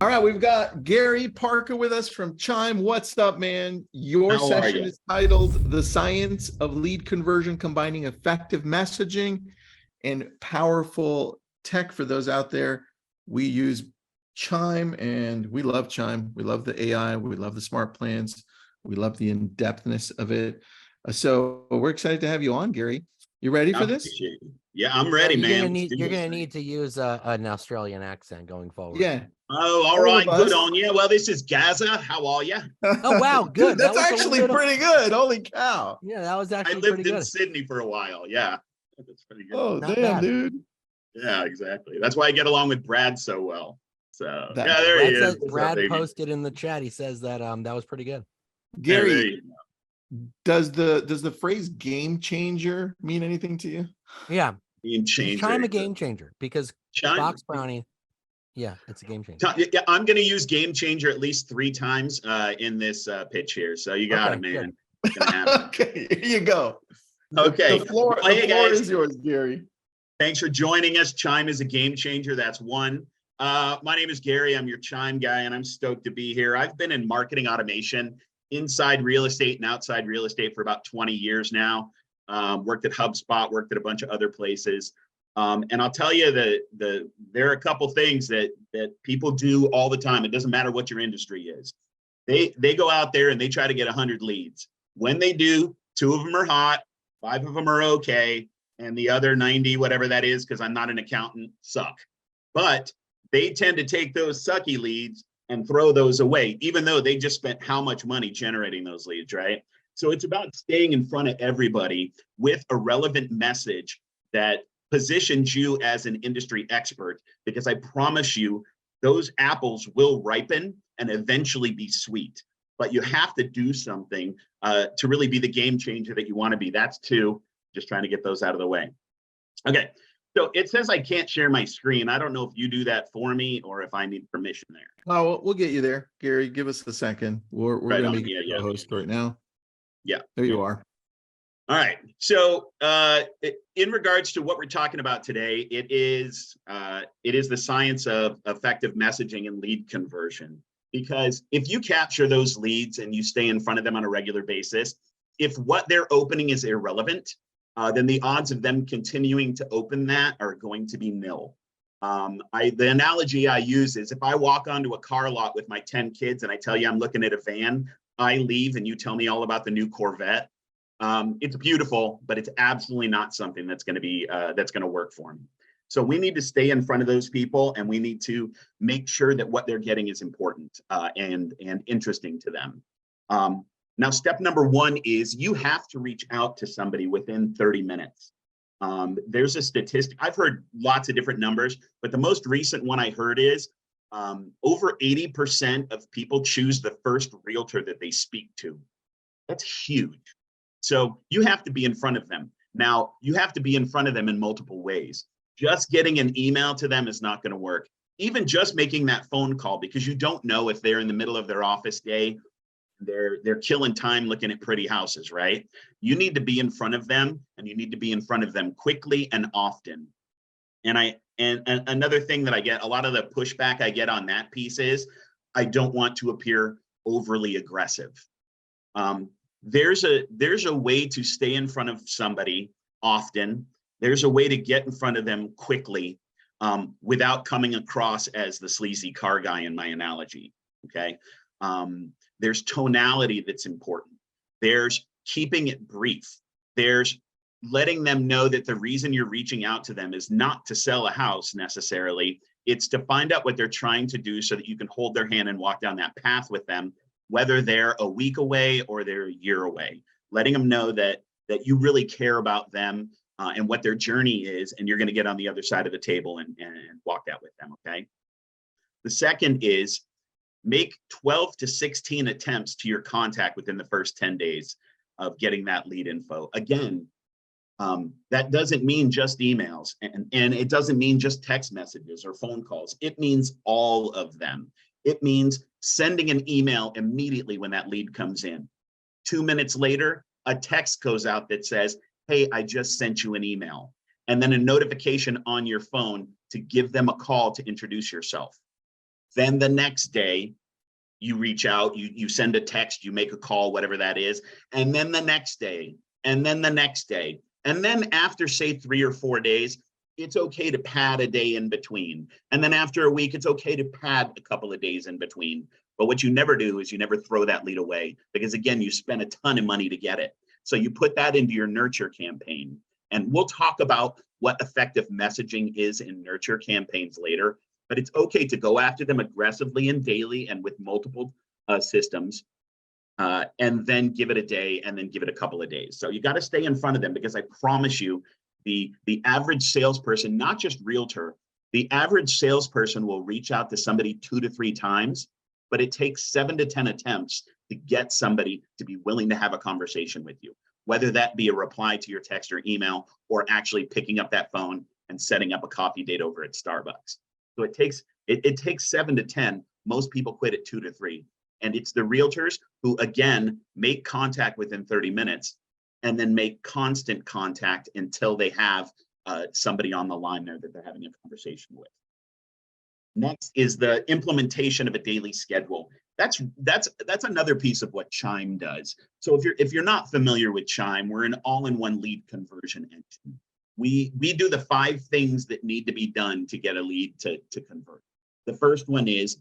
All right, we've got Gary Parker with us from Chime. What's up, man? Your How are session you? is titled The Science of Lead Conversion, Combining Effective Messaging and Powerful Tech. For those out there, we use Chime and we love Chime. We love the AI. We love the smart plans. We love the in-depthness of it. So we're excited to have you on, Gary. You ready for this? Appreciate it. Yeah, I'm ready, man. You're gonna need to use an Australian accent going forward. Yeah. Oh, all right. Good on you. Well, this is Gaza. How are you? Oh, wow. Good. Dude, that's actually pretty good. Holy cow. Yeah, that was I actually lived pretty in good. Sydney for a while. Yeah, that's pretty good. Oh, Not damn, bad. dude. Yeah, exactly. That's why I get along with Brad so well. So That- yeah, there Brad he is. says, What's Brad up, baby? posted in the chat. He says that that was pretty good. Yeah, there Gary, you go. does the phrase game changer mean anything to you? Yeah. Game Is changer. Chime a game changer? Because Chime- Box Brownie, yeah, it's a game changer. Yeah, I'm going to use game changer at least 3 times in this pitch here. So you got it, man. It's gonna happen. Okay, here you go. Okay. The floor, Well, hey, the floor guys. is yours, Gary. Thanks for joining us. Chime is a game changer. That's one. My name is Gary. I'm your Chime guy, and I'm stoked to be here. I've been in marketing automation, inside real estate and outside real estate for about 20 years now. Worked at HubSpot, worked at a bunch of other places. And I'll tell you that there are a couple things that people do all the time. It doesn't matter what your industry is. They go out there and they try to get 100 leads. When they do, 2 of them are hot, 5 of them are okay, and the other 90, whatever that is, because I'm not an accountant, suck. But they tend to take those sucky leads and throw those away, even though they just spent how much money generating those leads, right? So it's about staying in front of everybody with a relevant message that positions you as an industry expert, because I promise you, those apples will ripen and eventually be sweet. But you have to do something to really be the game changer that you want to be. That's 2. Just trying to get those out of the way. Okay, so it says I can't share my screen. I don't know if you do that for me or if I need permission there. Oh, we'll get you there, Gary. Give us a second. We're Right going on. to make you a host right now. Yeah. There you are. All right. So in regards to what we're talking about today, it is the science of effective messaging and lead conversion. Because if you capture those leads and you stay in front of them on a regular basis, if what they're opening is irrelevant, then the odds of them continuing to open that are going to be nil. The analogy I use is if I walk onto a car lot with my 10 kids and I tell you I'm looking at a van, I leave and you tell me all about the new Corvette. It's beautiful, but it's absolutely not something that's going to be that's going to work for me. So we need to stay in front of those people, and we need to make sure that what they're getting is important and interesting to them. Now, step number 1 is you have to reach out to somebody within 30 minutes. There's a statistic. I've heard lots of different numbers, but the most recent one I heard is over 80% of people choose the first realtor that they speak to. That's huge. So you have to be in front of them. Now, you have to be in front of them in multiple ways. Just getting an email to them is not going to work. Even just making that phone call, because you don't know if they're in the middle of their office day, they're killing time looking at pretty houses, right? You need to be in front of them, and you need to be in front of them quickly and often. And another thing that I get, a lot of the pushback I get on that piece is, I don't want to appear overly aggressive. There's a way to stay in front of somebody often. There's a way to get in front of them quickly without coming across as the sleazy car guy in my analogy, okay? There's tonality that's important. There's keeping it brief. There's letting them know that the reason you're reaching out to them is not to sell a house necessarily. It's to find out what they're trying to do so that you can hold their hand and walk down that path with them, whether they're a week away or they're a year away. Letting them know that you really care about them and what their journey is, and you're going to get on the other side of the table and walk that with them, okay? The second is make 12 to 16 attempts to your contact within the first 10 days of getting that lead info. Again, that doesn't mean just emails, and it doesn't mean just text messages or phone calls. It means all of them. It means sending an email immediately when that lead comes in. 2 minutes later, a text goes out that says, hey, I just sent you an email. And then a notification on your phone to give them a call to introduce yourself. Then the next day, you reach out, you send a text, you make a call, whatever that is. And then the next day, and then the next day. And then after, say, 3 or 4 days, it's okay to pad a day in between. And then after a week, it's okay to pad a couple of days in between. But what you never do is you never throw that lead away, because again, you spend a ton of money to get it. So you put that into your nurture campaign. And we'll talk about what effective messaging is in nurture campaigns later, but it's okay to go after them aggressively and daily and with multiple systems, and then give it a day, and then give it a couple of days. So you got to stay in front of them, because I promise you, the average salesperson, not just realtor, the average salesperson will reach out to somebody 2 to 3 times, but it takes 7 to 10 attempts to get somebody to be willing to have a conversation with you, whether that be a reply to your text or email, or actually picking up that phone and setting up a coffee date over at Starbucks. So it takes 7 to 10. Most people quit at 2 to 3. And it's the realtors who, again, make contact within 30 minutes and then make constant contact until they have somebody on the line there that they're having a conversation with. Next is the implementation of a daily schedule. That's another piece of what Chime does. So if you're not familiar with Chime, we're an all-in-one lead conversion engine. We do the 5 things that need to be done to get a lead to convert. The first one is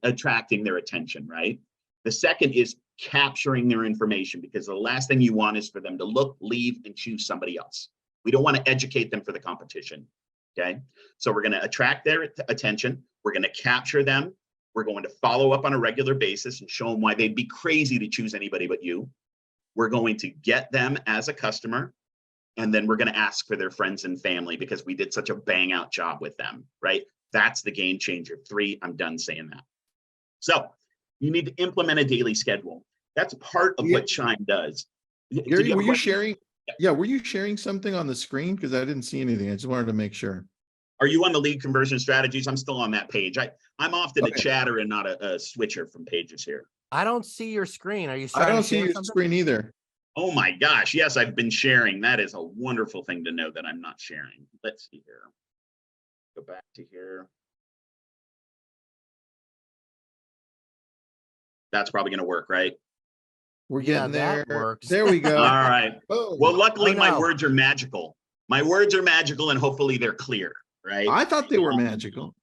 attracting their attention, right? The second is capturing their information, because the last thing you want is for them to look, leave, and choose somebody else. We don't want to educate them for the competition, okay? So we're going to attract their attention. We're going to capture them. We're going to follow up on a regular basis and show them why they'd be crazy to choose anybody but you. We're going to get them as a customer, and then we're going to ask for their friends and family, because we did such a bang out job with them, right? That's the game changer. 3, I'm done saying that. So you need to implement a daily schedule. That's part of what Chime does. Gary, were you sharing? Yeah, were you sharing something on the screen? Because I didn't see anything. I just wanted to make sure. Are you on the lead conversion strategies? I'm still on that page. I'm often a chatter and not a switcher from pages here. I don't see your screen. Are you? I don't see your screen either. Oh my gosh. Yes, I've been sharing. That is a wonderful thing to know that I'm not sharing. Let's see here. Go back to here. That's probably going to work, right? We're getting there. That works. There we go. All right. Oh. Well, luckily, my no. words are magical. My words are magical, and hopefully they're clear, right? I thought they were magical.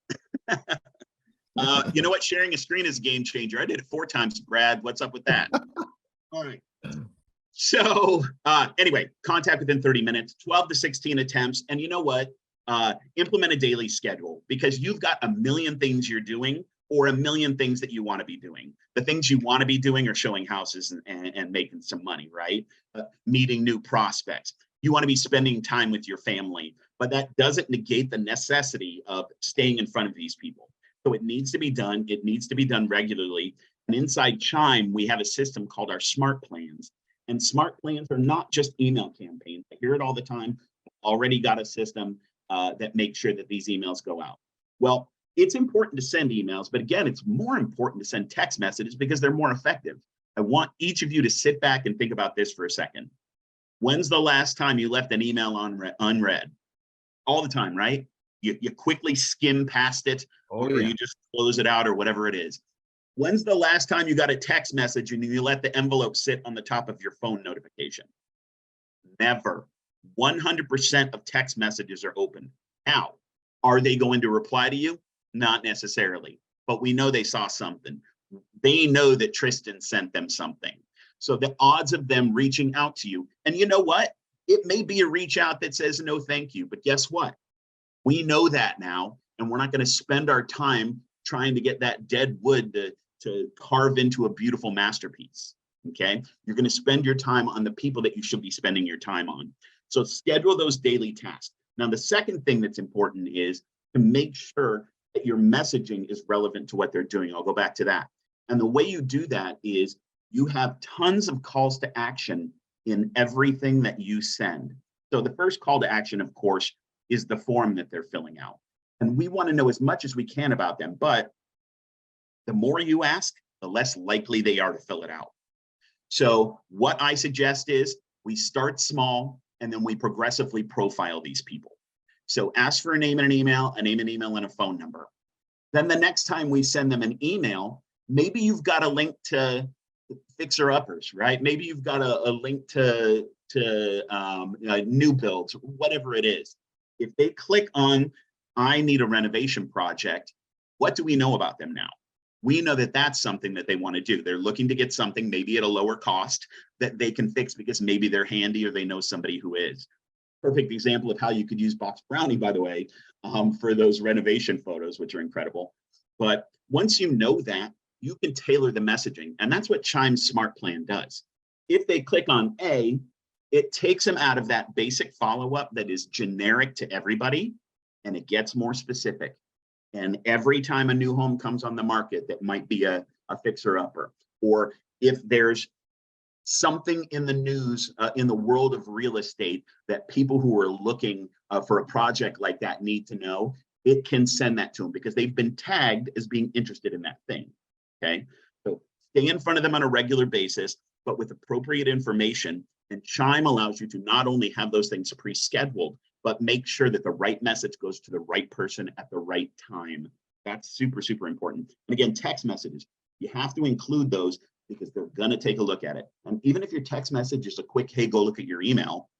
You know what? Sharing a screen is a game changer. I did it 4 times, Brad. What's up with that? All right. So anyway, contact within 30 minutes, 12 to 16 attempts. And you know what? Implement a daily schedule, because you've got a million things you're doing, or a million things that you want to be doing. The things you want to be doing are showing houses and making some money, right? Meeting new prospects. You want to be spending time with your family, but that doesn't negate the necessity of staying in front of these people. So it needs to be done. It needs to be done regularly. And inside Chime, we have a system called our Smart Plans. And Smart Plans are not just email campaigns. I hear it all the time. Already got a system that makes sure that these emails go out. Well, it's important to send emails, but again, it's more important to send text messages, because they're more effective. I want each of you to sit back and think about this for a second. When's the last time you left an email unread? All the time, right? You quickly skim past it, or you just close it out, or whatever it is. When's the last time you got a text message and you let the envelope sit on the top of your phone notification? Never. 100% of text messages are open. Now, are they going to reply to you? Not necessarily, but we know they saw something. They know that Tristan sent them something. So the odds of them reaching out to you, and you know what? It may be a reach out that says no, thank you, but guess what? We know that now, and we're not going to spend our time trying to get that dead wood to carve into a beautiful masterpiece. Okay, you're going to spend your time on the people that you should be spending your time on. So schedule those daily tasks. Now, the second thing that's important is to make sure that your messaging is relevant to what they're doing. I'll go back to that. And the way you do that is you have tons of calls to action in everything that you send. So the first call to action, of course, is the form that they're filling out. And we want to know as much as we can about them, but the more you ask, the less likely they are to fill it out. So what I suggest is we start small, and then we progressively profile these people. So ask for a name and an email, and a phone number. Then the next time we send them an email, maybe you've got a link to fixer uppers, right? Maybe you've got a link to new builds, whatever it is. If they click on, I need a renovation project, what do we know about them now? We know that that's something that they want to do. They're looking to get something maybe at a lower cost that they can fix because maybe they're handy or they know somebody who is. Perfect example of how you could use Box Brownie, by the way, for those renovation photos, which are incredible. But once you know that, you can tailor the messaging. And that's what Chime's Smart Plan does. If they click on A, it takes them out of that basic follow-up that is generic to everybody, and it gets more specific. And every time a new home comes on the market that might be a fixer-upper, or if there's something in the news in the world of real estate that people who are looking for a project like that need to know, it can send that to them because they've been tagged as being interested in that thing. Okay, so stay in front of them on a regular basis, but with appropriate information. And Chime allows you to not only have those things pre-scheduled, but make sure that the right message goes to the right person at the right time. That's super, super important. And again, text messages, you have to include those because they're going to take a look at it. And even if your text message is a quick, hey, go look at your email,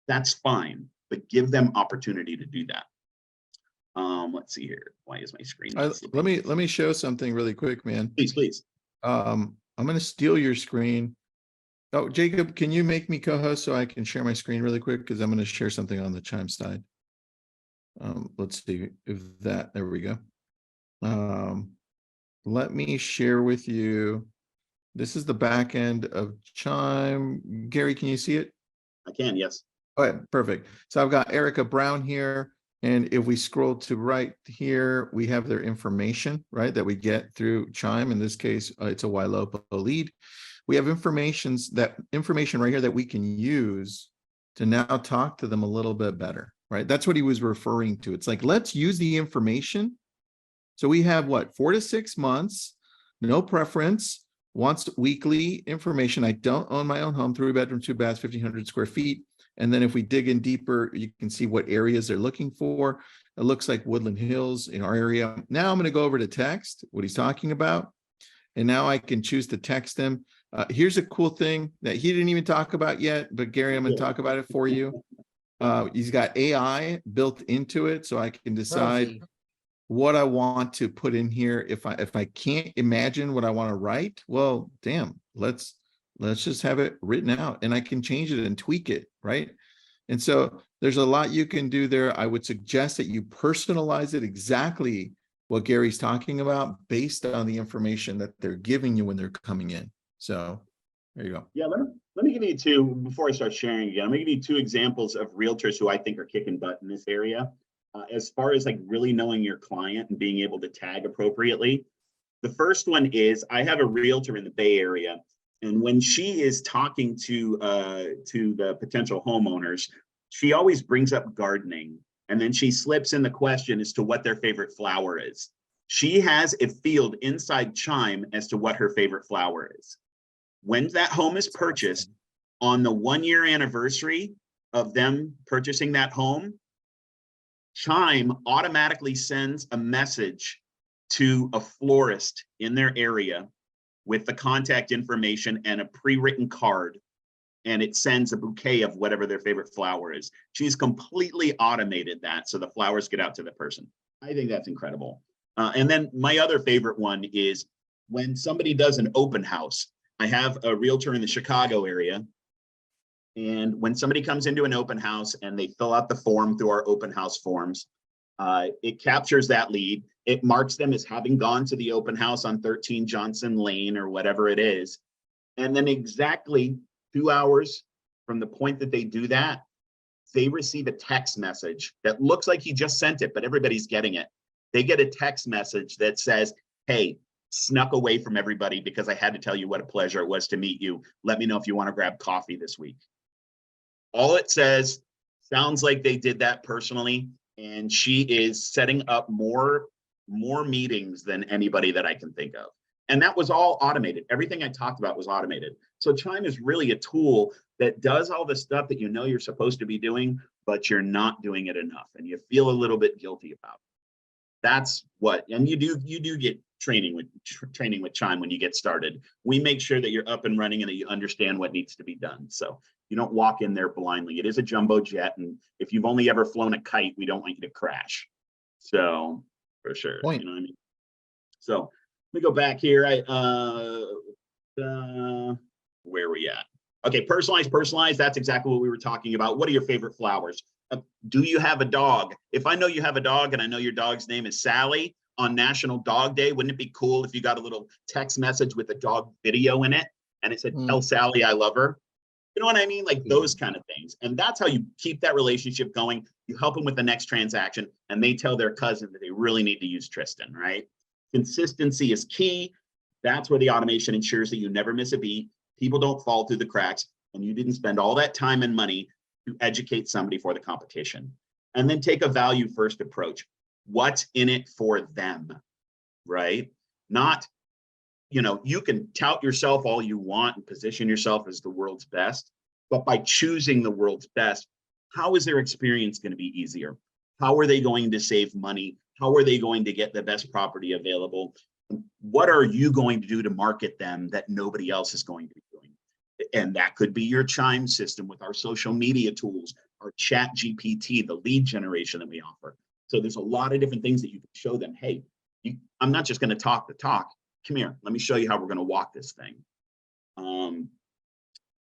that's fine, but give them opportunity to do that. Let's see here. Why is my screen? Let me show something really quick, man. Please. I'm going to steal your screen. Oh, Jacob, can you make me co-host so I can share my screen really quick? Because I'm going to share something on the Chime side. Let's see if that, there we go. Let me share with you. This is the back end of Chime. Gary, can you see it? I can, yes. All right, perfect. So I've got Erica Brown here. And if we scroll to right here, we have their information, right, that we get through Chime. In this case, it's a YLOPO lead. We have information right here that we can use to now talk to them a little bit better, right? That's what he was referring to. It's like, let's use the information. So we have what, 4 to 6 months, no preference, wants weekly information. I don't own my own home, 3 bedrooms, 2 baths, 1,500 square feet. And then if we dig in deeper, you can see what areas they're looking for. It looks like Woodland Hills in our area. Now I'm going to go over to text, what he's talking about. And now I can choose to text him. Here's a cool thing that he didn't even talk about yet, but Gary, I'm going to talk about it for you. He's got AI built into it, so I can decide what I want to put in here. If I can't imagine what I want to write, well, damn, let's just have it written out, and I can change it and tweak it, right? And so there's a lot you can do there. I would suggest that you personalize it exactly what Gary's talking about based on the information that they're giving you when they're coming in. So there you go. Yeah, let me give you two, before I start sharing again, I'm gonna give you 2 examples of realtors who I think are kicking butt in this area. As far as like really knowing your client and being able to tag appropriately. The first one is, I have a realtor in the Bay Area, and when she is talking to the potential homeowners, she always brings up gardening, and then she slips in the question as to what their favorite flower is. She has a field inside Chime as to what her favorite flower is. When that home is purchased, on the 1-year anniversary of them purchasing that home, Chime automatically sends a message to a florist in their area with the contact information and a pre-written card, and it sends a bouquet of whatever their favorite flower is. She's completely automated that, so the flowers get out to the person. I think that's incredible. And then my other favorite one is when somebody does an open house. I have a realtor in the Chicago area, and when somebody comes into an open house and they fill out the form through our open house forms, it captures that lead. It marks them as having gone to the open house on 13 Johnson Lane or whatever it is. And then exactly 2 hours from the point that they do that, they receive a text message that looks like he just sent it, but everybody's getting it. They get a text message that says, hey, snuck away from everybody because I had to tell you what a pleasure it was to meet you. Let me know if you want to grab coffee this week. All it says sounds like they did that personally, and she is setting up more meetings than anybody that I can think of. And that was all automated. Everything I talked about was automated. So Chime is really a tool that does all the stuff that you know you're supposed to be doing, but you're not doing it enough, and you feel a little bit guilty about it. That's what, and you do get training with Chime when you get started. We make sure that you're up and running and that you understand what needs to be done. So you don't walk in there blindly. It is a jumbo jet, and if you've only ever flown a kite, we don't want you to crash. So for sure, Point. you know what I mean? So let me go back here. Where are we at? Okay, personalized. That's exactly what we were talking about. What are your favorite flowers? Do you have a dog? If I know you have a dog and I know your dog's name is Sally, on National Dog Day, wouldn't it be cool if you got a little text message with a dog video in it and it said, tell Sally I love her? You know what I mean? Like those kind of things. And that's how you keep that relationship going. You help them with the next transaction and they tell their cousin that they really need to use Tristan, right? Consistency is key. That's where the automation ensures that you never miss a beat. People don't fall through the cracks and you didn't spend all that time and money to educate somebody for the competition. And then take a value first approach. What's in it for them, right? Not, you know, you can tout yourself all you want and position yourself as the world's best, but by choosing the world's best, how is their experience going to be easier? How are they going to save money? How are they going to get the best property available? What are you going to do to market them that nobody else is going to be doing? And that could be your Chime system with our social media tools, our Chat GPT, the lead generation that we offer. So there's a lot of different things that you can show them. Hey, I'm not just going to talk the talk. Come here, let me show you how we're going to walk this thing.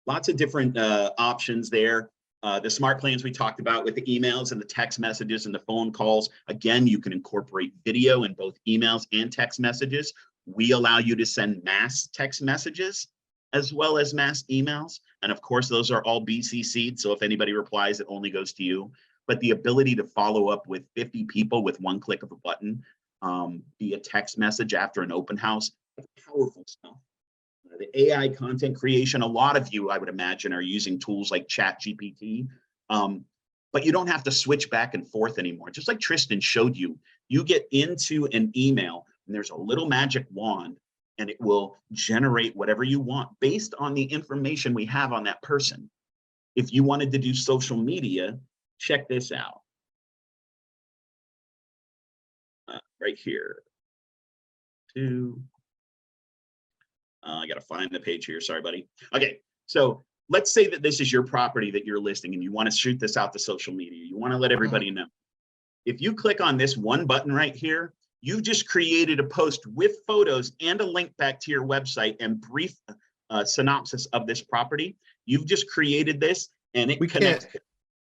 Lots of different options there. The smart plans we talked about with the emails and the text messages and the phone calls. Again, you can incorporate video in both emails and text messages. We allow you to send mass text messages as well as mass emails. And of course, those are all BCC'd. So if anybody replies, it only goes to you. But the ability to follow up with 50 people with one click of a button via text message after an open house, that's powerful stuff. The AI content creation, a lot of you, I would imagine, are using tools like Chat GPT, but you don't have to switch back and forth anymore. Just like Tristan showed you, you get into an email and there's a little magic wand and it will generate whatever you want based on the information we have on that person. If you wanted to do social media, check this out. Right here. I got to find the page here. Sorry, buddy. Okay, so let's say that this is your property that you're listing and you want to shoot this out to social media. You want to let everybody know. If you click on this one button right here, you've just created a post with photos and a link back to your website and brief synopsis of this property. You've just created this and it connects.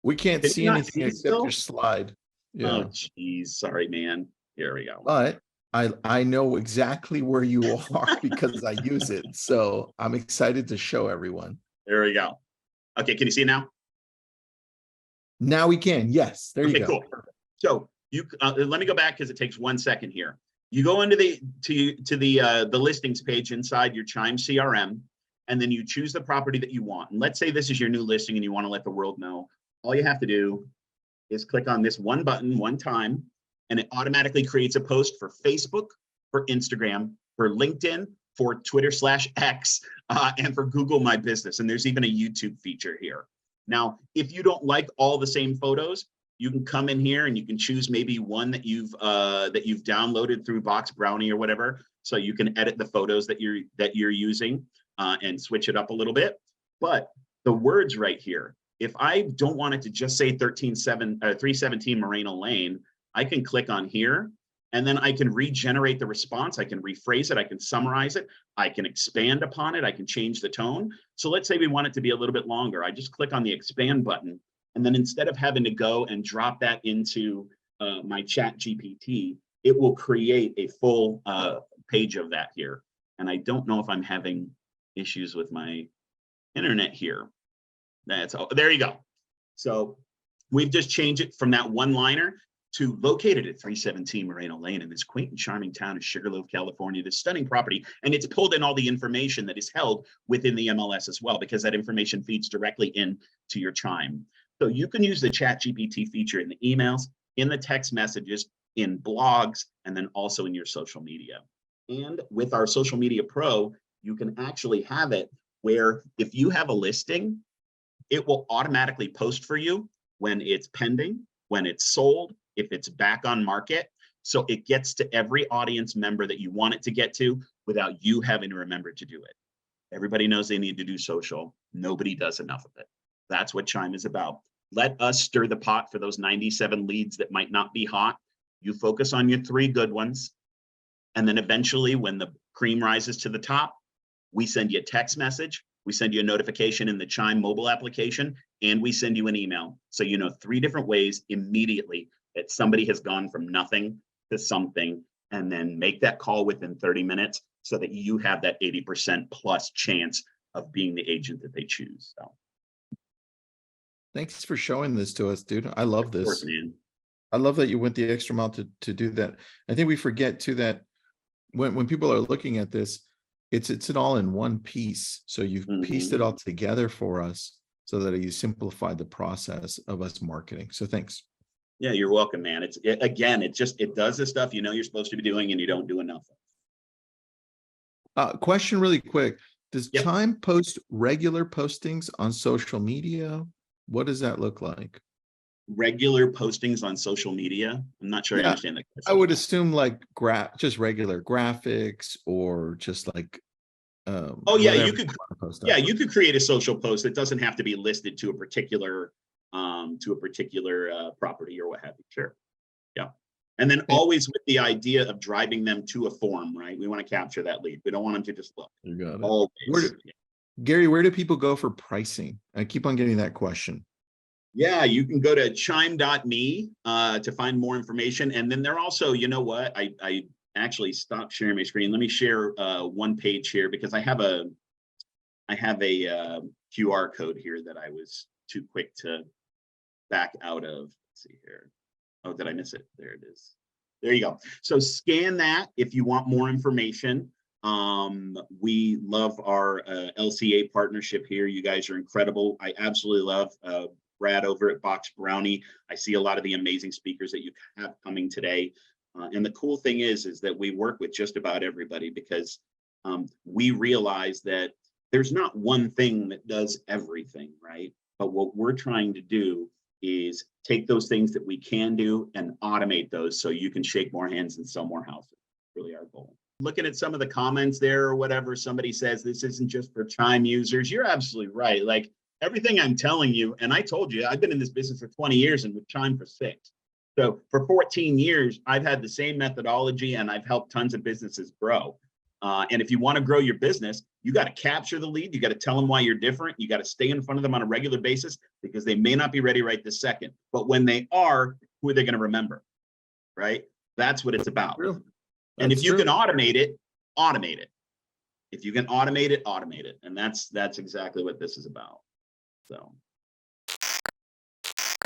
We can't see anything except still? your slide. Yeah. Oh, geez. Sorry, man. Here we go. But I know exactly where you are because I use it. So I'm excited to show everyone. There we go. Okay, can you see it now? Now we can. Yes, there you go. Cool. So you let me go back because it takes 1 second here. You go into the listings page inside your Chime CRM, and then you choose the property that you want. And let's say this is your new listing and you want to let the world know. All you have to do is click on this one button one time, and it automatically creates a post for Facebook, for Instagram, for LinkedIn, for Twitter/X, and for Google My Business. And there's even a YouTube feature here. Now, if you don't like all the same photos, you can come in here and you can choose maybe one that you've downloaded through Box Brownie or whatever. So you can edit the photos that you're using and switch it up a little bit. But the words right here, if I don't want it to just say 317 Moreno Lane, I can click on here and then I can regenerate the response. I can rephrase it. I can summarize it. I can expand upon it. I can change the tone. So let's say we want it to be a little bit longer. I just click on the expand button. And then instead of having to go and drop that into my Chat GPT, it will create a full page of that here. And I don't know if I'm having issues with my internet here. There you go. So we've just changed it from that one-liner to located at 317 Moreno Lane in this quaint and charming town of Sugarloaf, California, this stunning property. And it's pulled in all the information that is held within the MLS as well, because that information feeds directly into your Chime. So you can use the Chat GPT feature in the emails, in the text messages, in blogs, and then also in your social media. And with our Social Media Pro, you can actually have it where if you have a listing, it will automatically post for you when it's pending, when it's sold, if it's back on market. so it gets to every audience member that you want it to get to without you having to remember to do it. Everybody knows they need to do social. Nobody does enough of it. That's what Chime is about. Let us stir the pot for those 97 leads that might not be hot. You focus on your 3 good ones. And then eventually when the cream rises to the top, we send you a text message, we send you a notification in the Chime mobile application, and we send you an email. So you know 3 different ways immediately that somebody has gone from nothing to something, and then make that call within 30 minutes so that you have that 80% plus chance of being the agent that they choose. So Thanks for showing this to us, dude. I love of course, this. man. I love that you went the extra mile to do that. I think we forget too that when people are looking at this, it's an all in one piece. So you've pieced it all together for us so that you simplified the process of us marketing. So thanks. Yeah, you're welcome, man. It does the stuff you know you're supposed to be doing and you don't do enough of. Question really quick. Does Yep. Chime post regular postings on social media? What does that look like? Regular postings on social media? I'm not sure I Yeah, understand that question. I would assume like just regular graphics or just like Oh yeah, whatever you could wanna post yeah, up. you could create a social post. It doesn't have to be listed to a particular property or what have you. Sure. Yeah. And then always with the idea of driving them to a form, right? We want to capture that lead. We don't want them to just look. You got it. Always. Gary, where do people go for pricing? I keep on getting that question. Yeah, you can go to chime.me to find more information. And then they're also, you know what? I actually stopped sharing my screen. Let me share one page here because I have a QR code here that I was too quick to back out of. Let's see here. Oh, did I miss it? There it is. There you go. So scan that if you want more information. We love our LCA partnership here. You guys are incredible. I absolutely love Brad over at Box Brownie. I see a lot of the amazing speakers that you have coming today. And the cool thing is that we work with just about everybody because we realize that there's not one thing that does everything, right? But what we're trying to do is take those things that we can do and automate those so you can shake more hands and sell more houses. Really our goal. Looking at some of the comments there or whatever, somebody says this isn't just for Chime users. You're absolutely right. Like everything I'm telling you, and I told you, I've been in this business for 20 years and with Chime for 6. So for 14 years, I've had the same methodology and I've helped tons of businesses grow. And if you want to grow your business, you got to capture the lead. You got to tell them why you're different. You got to stay in front of them on a regular basis because they may not be ready right this second. But when they are, who are they going to remember? Right? That's what it's about. And if you can automate it, automate it. If you can automate it, automate it. And that's exactly what this is about. So